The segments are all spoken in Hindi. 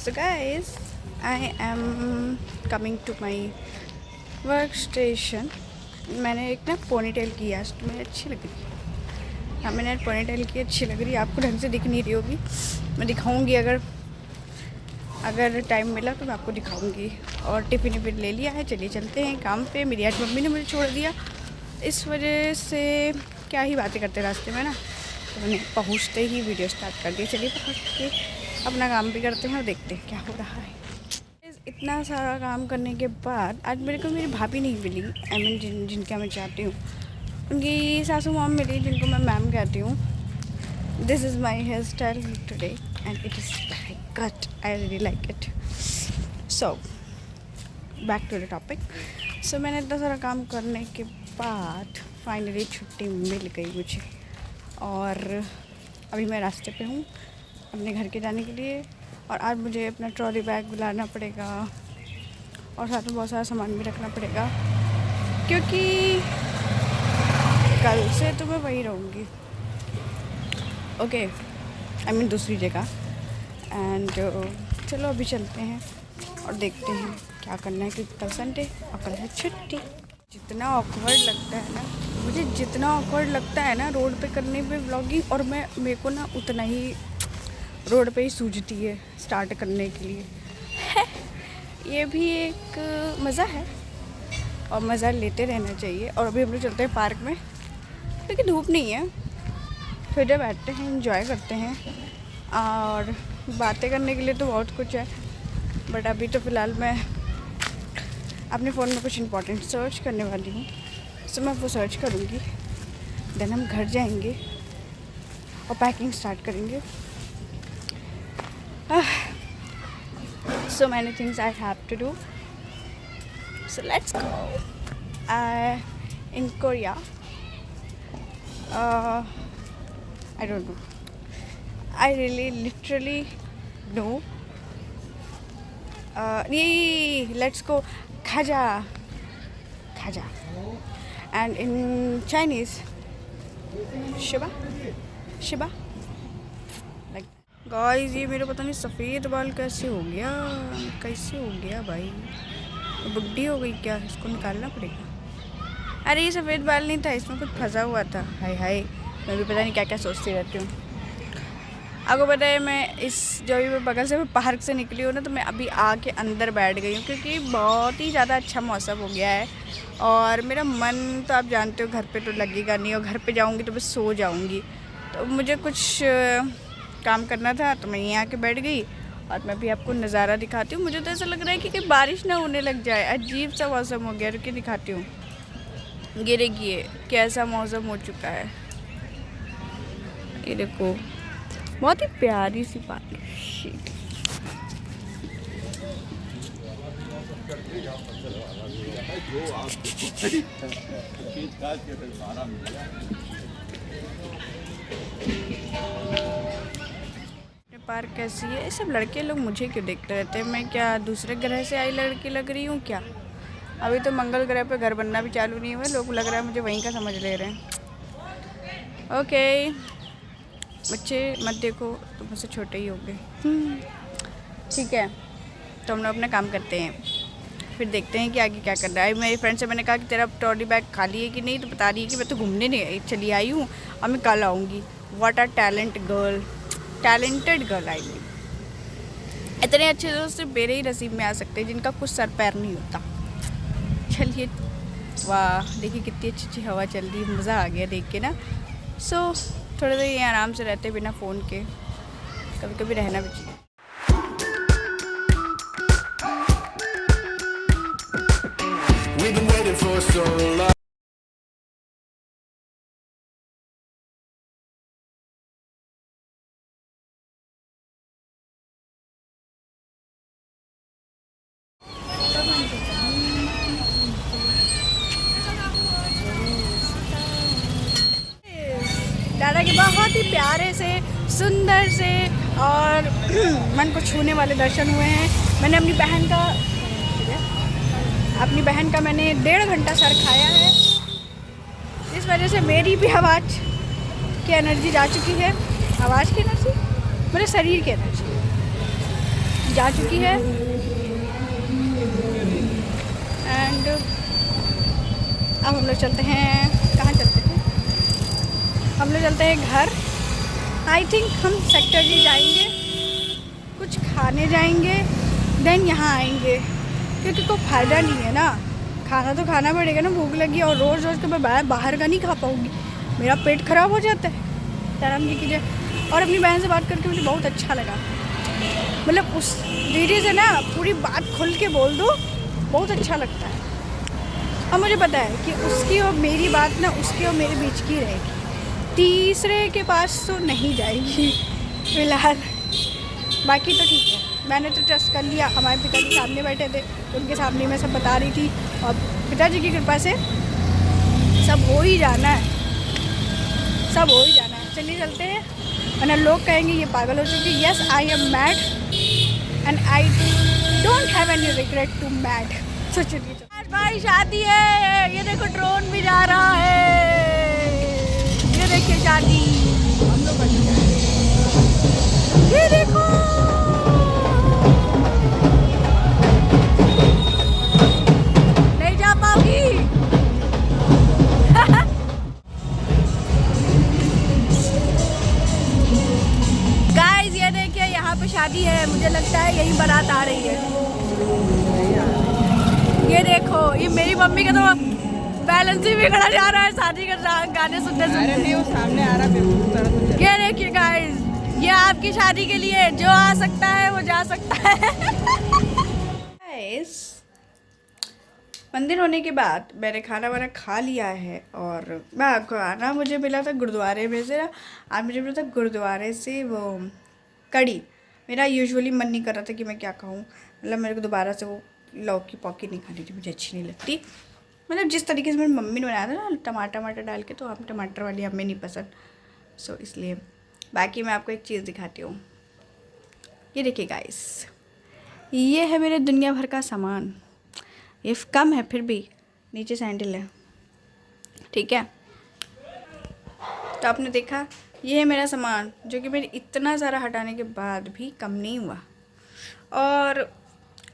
So guys, I am coming to my work station. मैंने एक ना पोनीटेल की आज तो मुझे अच्छी लग रही है। हाँ, मैंने पोनीटेल की अच्छी लग रही है। आपको ढंग से दिख नहीं रही होगी, मैं दिखाऊंगी अगर टाइम मिला तो मैं आपको दिखाऊंगी। और टिफ़िन ले लिया है, चलिए चलते हैं काम पे। मेरी आज मम्मी ने मुझे छोड़ दिया, इस वजह से क्या ही बातें करते रास्ते में ना, तो मैंने पहुँचते ही वीडियो स्टार्ट कर दी। चलिए पहुँच के अपना काम भी करते हैं और देखते हैं क्या हो रहा है। इतना सारा काम करने के बाद आज मेरे को मेरी भाभी नहीं मिली, आई मीन जिनका मैं चाहती हूँ, उनकी सासू मॉम मिली, जिनको मैं मैम कहती हूँ। This is my hair style today and it is very good, I really like it. So back to the topic. सो मैंने इतना सारा काम करने के बाद फाइनली छुट्टी मिल गई मुझे, और अभी मैं रास्ते पे हूँ अपने घर के जाने के लिए। और आज मुझे अपना ट्रॉली बैग बुलाना पड़ेगा और साथ में बहुत सारा सामान भी रखना पड़ेगा, क्योंकि कल से तो मैं वहीं रहूँगी। ओके, आई मीन दूसरी जगह। एंड चलो अभी चलते हैं और देखते हैं क्या करना है, क्योंकि कल संडे और कल है छुट्टी। जितना ऑकवर्ड लगता है ना, मुझे जितना ऑकवर्ड लगता है ना रोड पे करने पे व्लॉगिंग, और मेरे को ना उतना ही रोड पे ही सूझती है स्टार्ट करने के लिए है। ये भी एक मज़ा है और मज़ा लेते रहना चाहिए। और अभी हम लोग चलते हैं पार्क में, क्योंकि धूप नहीं है, फिर बैठते हैं, एंजॉय करते हैं। और बातें करने के लिए तो बहुत कुछ है, बट अभी तो फ़िलहाल मैं अपने फ़ोन में कुछ इंपॉर्टेंट सर्च करने वाली हूँ। सो मैं वो सर्च करूँगी, देन हम घर जाएंगे और पैकिंग स्टार्ट करेंगे। So many things I have to do. So let's go. In Korea, I don't know. I really literally know. Let's go. Khaja. And in Chinese, Shiba. Guys, ये मेरा पता नहीं सफ़ेद बाल कैसे हो गया भाई, बुड्ढी हो गई क्या? इसको निकालना पड़ेगा। अरे ये सफ़ेद बाल नहीं था, इसमें कुछ फंसा हुआ था। हाय मैं भी पता नहीं क्या क्या सोचती रहती हूँ। आपको पता है, मैं इस जो भी बगल से मैं पार्क से निकली हूँ ना, तो मैं अभी आके अंदर बैठ गई हूँ, क्योंकि बहुत ही ज़्यादा अच्छा मौसम हो गया है। और मेरा मन तो आप जानते हो घर पे तो लगेगा नहीं, और घर पे जाऊँगी तो बस सो जाऊँगी। तो मुझे कुछ काम करना था, तो मैं यहाँ आके बैठ गई। और मैं भी आपको नज़ारा दिखाती हूँ। मुझे तो ऐसा लग रहा है कि बारिश ना होने लग जाए, अजीब सा मौसम हो गया। रुकिए दिखाती हूँ, गिरेगी कैसा मौसम हो चुका है। ये देखो, बहुत ही प्यारी सी बारिश। पार्क कैसी है? ये सब लड़के लोग मुझे क्यों देखते रहते हैं? मैं क्या दूसरे ग्रह से आई लड़की लग रही हूँ क्या? अभी तो मंगल ग्रह पे घर बनना भी चालू नहीं हुआ, लोग लग रहा है मुझे वहीं का समझ ले रहे हैं। ओके बच्चे मत देखो, तो मुझसे छोटे ही हो गए। ठीक है, तो हम लोग अपना काम करते हैं, फिर देखते हैं कि आगे क्या करना है। मेरी फ्रेंड से मैंने कहा कि तेरा ट्रॉली बैग खाली है कि नहीं, तो बता रही है कि मैं तो घूमने नहीं चली आई हूँ और मैं कल आऊँगी। What are talented girl I mean. इतने अच्छे दोस्त सिर्फ मेरे ही नसीब में आ सकते हैं, जिनका कुछ सर पैर नहीं होता। चलिए, वाह देखिए कितनी अच्छी हवा चल रही है, मज़ा आ गया देख के ना। सो थोड़ी देर ये आराम से रहते बिना फ़ोन के, कभी कभी रहना भी चाहिए। दादा के बहुत ही प्यारे से, सुंदर से और मन को छूने वाले दर्शन हुए हैं। मैंने अपनी बहन का मैंने 1.5 घंटा सर खाया है, इस वजह से मेरी भी आवाज़ की एनर्जी जा चुकी है। आवाज़ की एनर्जी, मेरे शरीर की एनर्जी जा चुकी है एंड अब हम लोग चलते हैं, कहाँ चलते हैं, हम लोग चलते हैं घर। आई थिंक हम सेक्टर जी जाएंगे, कुछ खाने जाएंगे, देन यहाँ आएंगे, क्योंकि कोई फ़ायदा नहीं है ना, खाना तो खाना पड़ेगा ना, भूख लगी और रोज़ रोज़ तो मैं बाहर का नहीं खा पाऊँगी, मेरा पेट ख़राब हो जाता है। तरम जी की जय। और अपनी बहन से बात करके मुझे बहुत अच्छा लगा, मतलब उस दीदी से ना पूरी बात खुल के बोल दो, बहुत अच्छा लगता है। और मुझे पता है कि उसकी और मेरी बात ना उसके और मेरे बीच की रहेगी, तीसरे के पास तो नहीं जाएगी फिलहाल। बाकी तो ठीक है, मैंने तो ट्रस्ट कर लिया, हमारे पिताजी सामने बैठे थे, उनके सामने मैं सब बता रही थी, और पिताजी की कृपा से सब हो ही जाना है, सब हो ही जाना है। चलिए चलते हैं, वरना लोग कहेंगे ये पागल हो चुकी। Yes I am mad and I don't have any regret to mad. सो चलिए आज भाई शादी है, ये देखो ड्रोन भी जा रहा है, ये देखिए शादी, ये देखो नहीं जा पाओगी। गाइस ये देखिए यहाँ पे शादी है, मुझे लगता है यही बारात आ रही है। ये देखो, ये मेरी मम्मी का तो बैलेंस ही बिगड़ा जा रहा है शादी का गाने सुनते सुनते। वो सामने आ रहा है, ये देखिए गाइस, ये आपकी शादी के लिए जो आ सकता है वो जा सकता है। गाइस मंदिर होने के बाद मैंने खाना वाना खा लिया है, और मैं खाना मुझे मिला था गुरुद्वारे में से ना, आज मुझे मिला था गुरुद्वारे से वो कड़ी। मेरा यूजुअली मन नहीं कर रहा था कि मैं क्या खाऊं, मतलब मेरे को दोबारा से वो लौकी पौकी नहीं खानी थी, मुझे अच्छी नहीं लगती, मतलब जिस तरीके से मेरी मम्मी ने बनाया था ना टमाटर डाल के, तो हम टमाटर वाली हमें नहीं पसंद, सो इसलिए। बाकी मैं आपको एक चीज़ दिखाती हूँ, ये देखिए गाइस, ये है मेरे दुनिया भर का सामान, ये कम है फिर भी, नीचे सैंडल है, ठीक है। तो आपने देखा, ये है मेरा सामान जो कि मेरे इतना सारा हटाने के बाद भी कम नहीं हुआ। और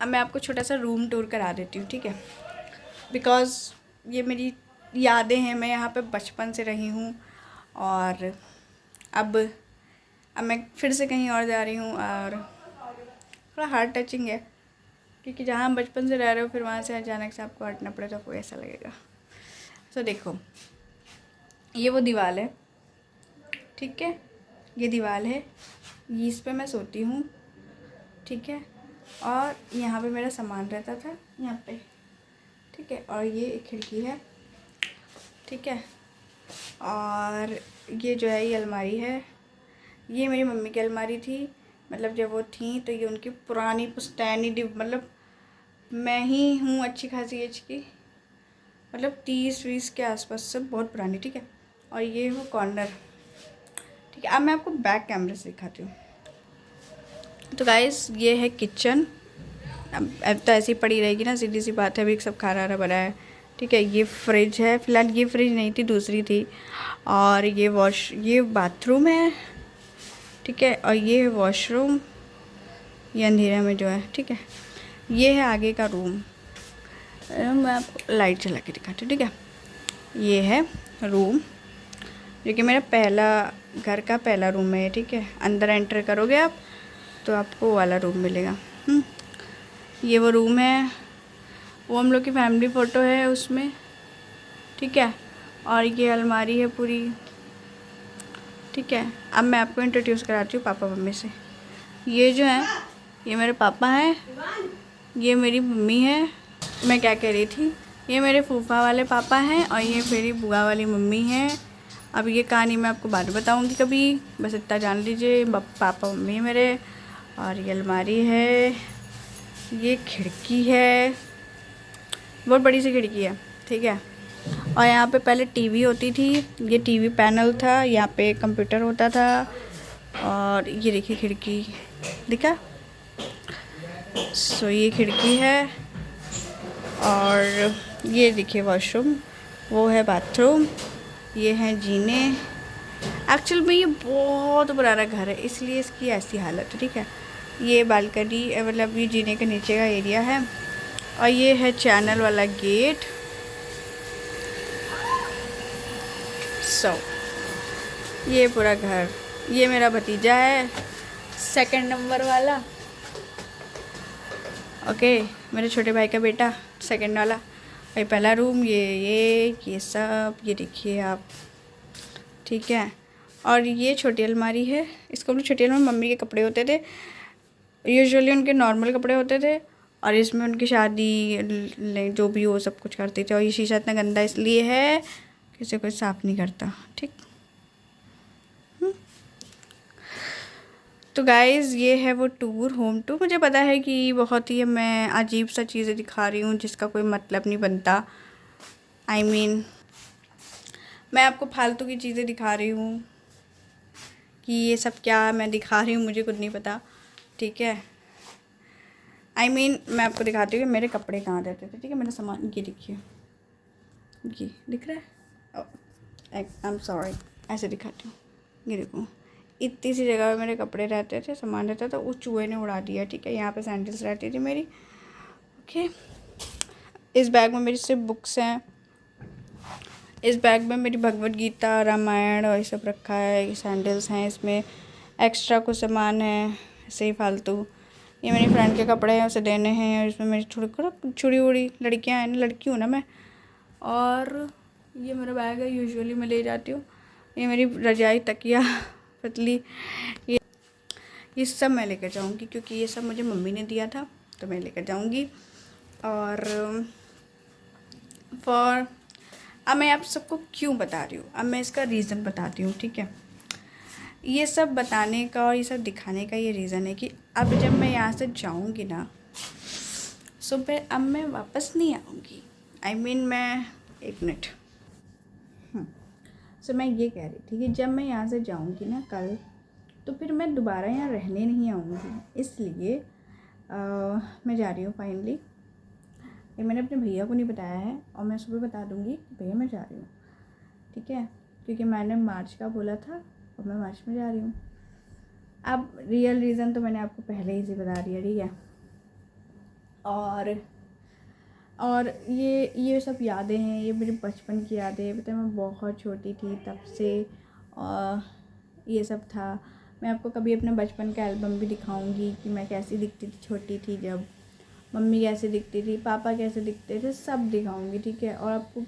अब मैं आपको छोटा सा रूम टूर करा देती हूँ, ठीक है, बिकॉज़ ये मेरी यादें हैं, मैं यहाँ पे बचपन से रही हूँ, और अब मैं फिर से कहीं और जा रही हूँ, और थोड़ा हार्ट टचिंग है, क्योंकि जहाँ हम बचपन से रह रहे हो फिर वहाँ से अचानक से आपको हटना पड़े तो आपको ऐसा लगेगा। तो देखो, ये वो दीवार है, ठीक है, ये दीवार है, इस पे मैं सोती हूँ, ठीक है, और यहाँ पे मेरा सामान रहता था यहाँ पे, ठीक है, और ये एक खिड़की है, ठीक है, और ये जो है ये अलमारी है, ये मेरी मम्मी की अलमारी थी, मतलब जब वो थी तो ये उनकी पुरानी पुश्तैनी मतलब मैं ही हूँ अच्छी खासी एज की, मतलब 30-20 के आसपास, सब बहुत पुरानी, ठीक है। और ये वो कॉर्नर, ठीक है। अब मैं आपको बैक कैमरे से दिखाती हूँ। तो गाइस ये है किचन, अब तो ऐसी पड़ी रहेगी ना, सीधी सी बात है, अभी सब खाना वाना बना है, ठीक है। ये फ्रिज है, फिलहाल ये फ्रिज नहीं थी, दूसरी थी, और ये बाथरूम है, ठीक है, और ये वॉशरूम, ये अंधेरे में जो है, ठीक है। ये है आगे का रूम, मैं आपको लाइट चला के दिखाती हूँ, ठीक है। ये है रूम जो कि मेरा पहला घर का पहला रूम है, ठीक है। अंदर एंटर करोगे आप तो आपको वो वाला रूम मिलेगा। ये वो रूम है, वो हम लोग की फैमिली फ़ोटो है उसमें, ठीक है। और ये अलमारी है पूरी, ठीक है। अब मैं आपको इंट्रोड्यूस कराती हूँ पापा मम्मी से। ये जो है ये मेरे पापा हैं, ये मेरी मम्मी है, मैं क्या कह रही थी, ये मेरे फूफा वाले पापा हैं, और ये मेरी बुआ वाली मम्मी है। अब ये कहानी मैं आपको बाद में बताऊँगी कभी, बस इतना जान लीजिए, पापा मम्मी मेरे। और ये अलमारी है, ये खिड़की है, बहुत बड़ी सी खिड़की है, ठीक है। और यहाँ पे पहले टीवी होती थी, ये टीवी पैनल था, यहाँ पे कंप्यूटर होता था। और ये देखिए खिड़की, दिखा, सो ये खिड़की है। और ये देखिए वॉशरूम, वो है बाथरूम, ये हैं जीने। एक्चुअल में ये बहुत पुराना घर है, इसलिए इसकी ऐसी हालत है, ठीक है। ये बालकनी मतलब ये जीने के नीचे का एरिया है, और ये है चैनल वाला गेट। ये पूरा घर, ये मेरा भतीजा है 2nd नंबर वाला, ओके, मेरे छोटे भाई का बेटा 2nd वाला। भाई पहला रूम ये सब ये देखिए आप, ठीक है। और ये छोटी अलमारी है, इसको अपनी छोटी अलमारी मम्मी के कपड़े होते थे, यूजुअली उनके नॉर्मल कपड़े होते थे, और इसमें उनकी शादी जो भी हो सब कुछ करते थे। और ये शीशा इतना गंदा इसलिए है कि इसे कोई साफ़ नहीं करता, ठीक। तो गाइज़ ये है वो टूर, होम टूर। मुझे पता है कि बहुत ही मैं अजीब सा चीज़ें दिखा रही हूँ जिसका कोई मतलब नहीं बनता। I mean, मैं आपको फालतू की चीज़ें दिखा रही हूँ कि ये सब क्या मैं दिखा रही हूँ मुझे खुद नहीं पता, ठीक है। I mean, मैं आपको दिखाती हूँ कि मेरे कपड़े कहाँ रहते थे, ठीक है। मेरा सामान ये देखिए, ये दिख रहा है, आई एम सॉरी, ऐसे दिखाती हूँ, ये देखो, इतनी सी जगह पे मेरे कपड़े रहते थे, सामान रहता था, उस चूहे ने उड़ा दिया, ठीक है। यहाँ पे सैंडल्स रहती थी मेरी, ओके। इस बैग में मेरी सिर्फ बुक्स हैं, इस बैग में मेरी भगवत गीता, रामायण और ये सब रखा है। सैंडल्स हैं, इसमें एक्स्ट्रा कुछ सामान है ऐसे ही फालतू। ये मेरी फ्रेंड के कपड़े हैं, उसे देने हैं, और इसमें मेरी छुड़ी उड़ी लड़कियाँ हैं ना, लड़की हूँ ना मैं। और ये मेरा बैग है, यूजुअली मैं ले जाती हूँ। ये मेरी रजाई, तकिया, पतली, ये सब मैं लेकर जाऊँगी क्योंकि ये सब मुझे मम्मी ने दिया था, तो मैं लेकर जाऊँगी। और अब मैं आप सबको क्यों बता रही हूँ, अब मैं इसका रीज़न बताती हूँ, ठीक है। ये सब बताने का और ये सब दिखाने का ये रीज़न है कि अब जब मैं यहाँ से जाऊँगी ना, सो फिर अब मैं वापस नहीं आऊँगी। I mean, मैं 1 मिनट, सो मैं ये कह रही थी कि जब मैं यहाँ से जाऊँगी ना कल, तो फिर मैं दोबारा यहाँ रहने नहीं आऊँगी। इसलिए मैं जा रही हूँ फाइनली। ये मैंने अपने भैया को नहीं बताया है, और मैं सुबह बता दूँगी कि भैया मैं जा रही हूँ, ठीक है। क्योंकि मैंने मार्च का बोला था और मैं मार्च में जा रही हूँ। अब रियल रीज़न तो मैंने आपको पहले ही से बता दिया, ठीक है। और ये सब यादें हैं, ये मेरे बचपन की यादें हैं। पता है मैं बहुत छोटी थी तब से ये सब था। मैं आपको कभी अपने बचपन का एल्बम भी दिखाऊंगी कि मैं कैसी दिखती थी छोटी थी, जब मम्मी कैसे दिखती थी, पापा कैसे दिखते थे, सब दिखाऊंगी, ठीक है। और आपको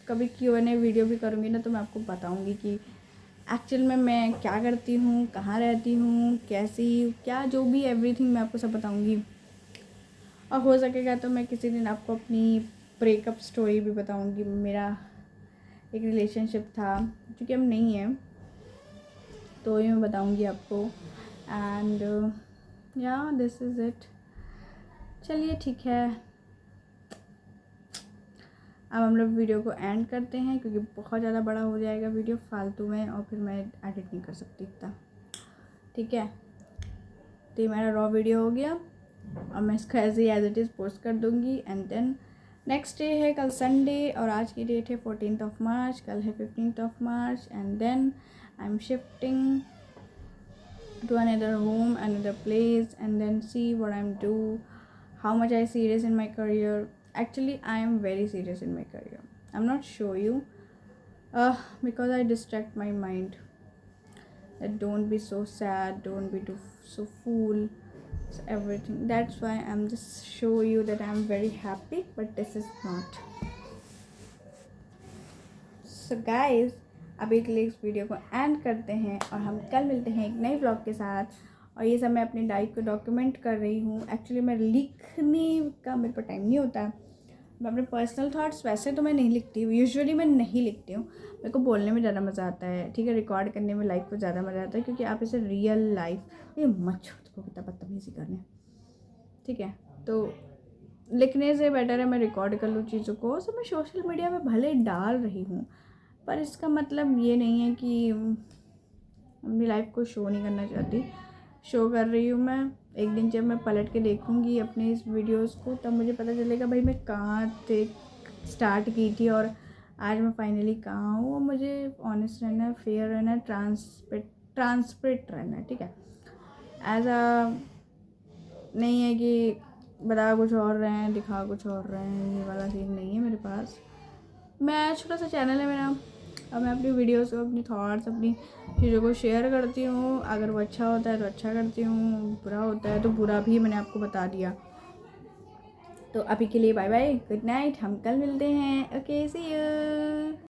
कभी Q&A वीडियो भी करूँगी ना, तो मैं आपको बताऊँगी कि एक्चुअल में मैं क्या करती हूँ, कहाँ रहती हूँ, कैसी क्या, जो भी एवरीथिंग मैं आपको सब बताऊँगी। और हो सकेगा तो मैं किसी दिन आपको अपनी ब्रेकअप स्टोरी भी बताऊंगी। मेरा एक रिलेशनशिप था जो कि अब नहीं है, तो ये मैं बताऊंगी आपको। एंड या दिस इज़ इट। चलिए ठीक है, अब हम लोग वीडियो को एंड करते हैं क्योंकि बहुत ज़्यादा बड़ा हो जाएगा वीडियो फालतू में, और फिर मैं एडिट नहीं कर सकती इतना, ठीक है। तो ये मेरा रॉ वीडियो हो गया, और मैं इसको ऐसे ही एज इट इज़ पोस्ट कर दूँगी। एंड देन नेक्स्ट डे है कल संडे, और आज की डेट है 14 मार्च, कल है 15 March. And then I am shifting to another home, another place, and then see what I am do, how much I serious in my career. Actually, I am very serious in my career. I'm not show you because I distract my mind. That don't be so sad, don't be so fool, so everything. That's why I'm just show you that I'm very happy, but this is not. So guys, अभी के लिए इस वीडियो को एंड करते हैं, और हम कल मिलते हैं एक नए व्लॉग के साथ। और ये सब मैं अपनी डाइट को डॉक्यूमेंट कर रही हूँ। एक्चुअली मैं लिखने का मेरे पास टाइम नहीं होता। मैं अपने पर्सनल थॉट्स वैसे तो मैं नहीं लिखती हूँ, यूजुअली मैं नहीं लिखती हूँ। मेरे को बोलने में ज़्यादा मज़ा आता है, ठीक है। रिकॉर्ड करने में लाइफ को ज़्यादा मज़ा आता है, क्योंकि आप इसे रियल लाइफ, ये मत को कितना बदतमीज़ी करने, ठीक है। तो लिखने से बेटर है मैं रिकॉर्ड कर लूँ चीज़ों को। सो मैं सोशल मीडिया में भले डाल रही हूँ, पर इसका मतलब ये नहीं है कि अपनी लाइफ को शो नहीं करना चाहती। शो कर रही हूँ मैं। एक दिन जब मैं पलट के देखूँगी अपने इस वीडियोस को, तब मुझे पता चलेगा भाई मैं कहाँ से स्टार्ट की थी और आज मैं फाइनली कहाँ हूँ। मुझे ऑनेस्ट रहना है, फेयर रहना है, ट्रांसपेरेंट रहना है, ठीक है। एज अ नहीं है कि बता कुछ और रहे हैं दिखा कुछ और रहे हैं, ये वाला सीन नहीं है मेरे पास। मैं छोटा सा चैनल है मेरा, अब मैं अपनी वीडियोस को, अपनी थॉट्स, अपनी चीज़ों को शेयर करती हूँ। अगर वो अच्छा होता है तो अच्छा करती हूँ, बुरा होता है तो बुरा भी मैंने आपको बता दिया। तो अभी के लिए बाय बाय, गुड नाइट, हम कल मिलते हैं। Okay, see you.